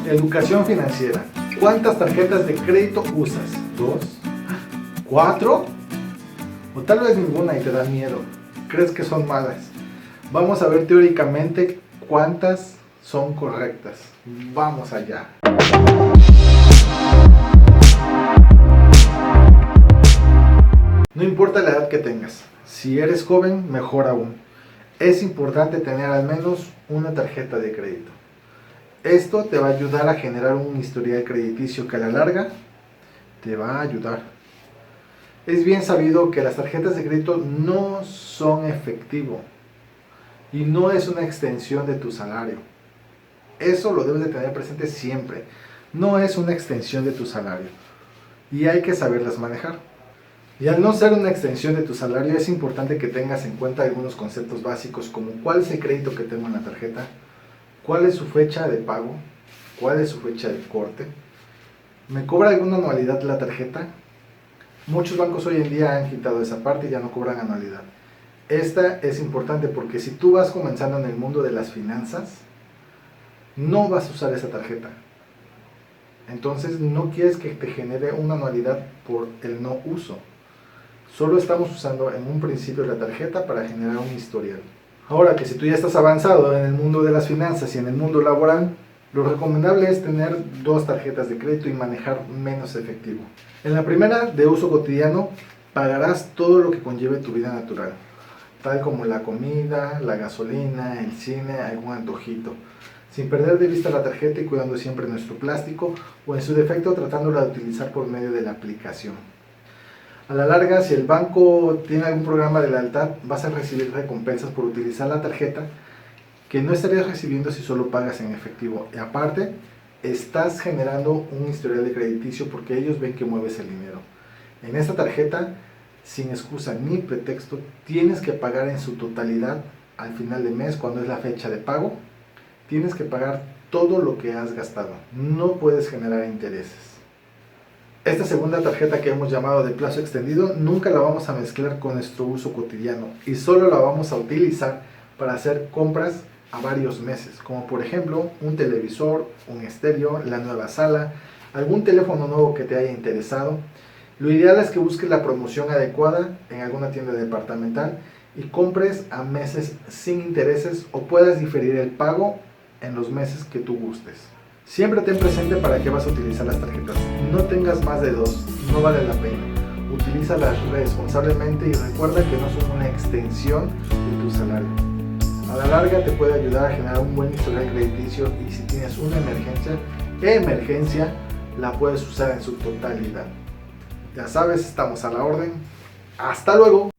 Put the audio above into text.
Educación financiera. ¿Cuántas tarjetas de crédito usas? ¿2? ¿4? O tal vez ninguna y te da miedo. ¿Crees que son malas? Vamos a ver teóricamente cuántas son correctas. Vamos allá. No importa la edad que tengas. Si eres joven, mejor aún. Es importante tener al menos una tarjeta de crédito. Esto te va a ayudar a generar un historial crediticio que a la larga te va a ayudar. Es bien sabido que las tarjetas de crédito no son efectivo y no es una extensión de tu salario. Eso lo debes de tener presente siempre. No es una extensión de tu salario y hay que saberlas manejar. Y al no ser una extensión de tu salario, es importante que tengas en cuenta algunos conceptos básicos como cuál es el crédito que tengo en la tarjeta, cuál es su fecha de pago, cuál es su fecha de corte, ¿me cobra alguna anualidad la tarjeta? Muchos bancos hoy en día han quitado esa parte y ya no cobran anualidad. Esta es importante porque si tú vas comenzando en el mundo de las finanzas, no vas a usar esa tarjeta. Entonces no quieres que te genere una anualidad por el no uso. Solo estamos usando en un principio la tarjeta para generar un historial. Ahora que si tú ya estás avanzado en el mundo de las finanzas y en el mundo laboral, lo recomendable es tener 2 tarjetas de crédito y manejar menos efectivo. En la primera, de uso cotidiano, pagarás todo lo que conlleve tu vida natural, tal como la comida, la gasolina, el cine, algún antojito, sin perder de vista la tarjeta y cuidando siempre nuestro plástico o en su defecto tratándola de utilizar por medio de la aplicación. A la larga, si el banco tiene algún programa de lealtad, vas a recibir recompensas por utilizar la tarjeta que no estarías recibiendo si solo pagas en efectivo. Y aparte, estás generando un historial de crediticio porque ellos ven que mueves el dinero. En esta tarjeta, sin excusa ni pretexto, tienes que pagar en su totalidad al final de mes, cuando es la fecha de pago. Tienes que pagar todo lo que has gastado. No puedes generar intereses. Esta segunda tarjeta que hemos llamado de plazo extendido, nunca la vamos a mezclar con nuestro uso cotidiano y solo la vamos a utilizar para hacer compras a varios meses, como por ejemplo un televisor, un estéreo, la nueva sala, algún teléfono nuevo que te haya interesado. Lo ideal es que busques la promoción adecuada en alguna tienda departamental y compres a meses sin intereses o puedas diferir el pago en los meses que tú gustes. Siempre ten presente para qué vas a utilizar las tarjetas. No tengas más de 2, no vale la pena. Utilízalas responsablemente y recuerda que no son una extensión de tu salario. A la larga te puede ayudar a generar un buen historial crediticio y si tienes una emergencia, la puedes usar en su totalidad. Ya sabes, estamos a la orden. ¡Hasta luego!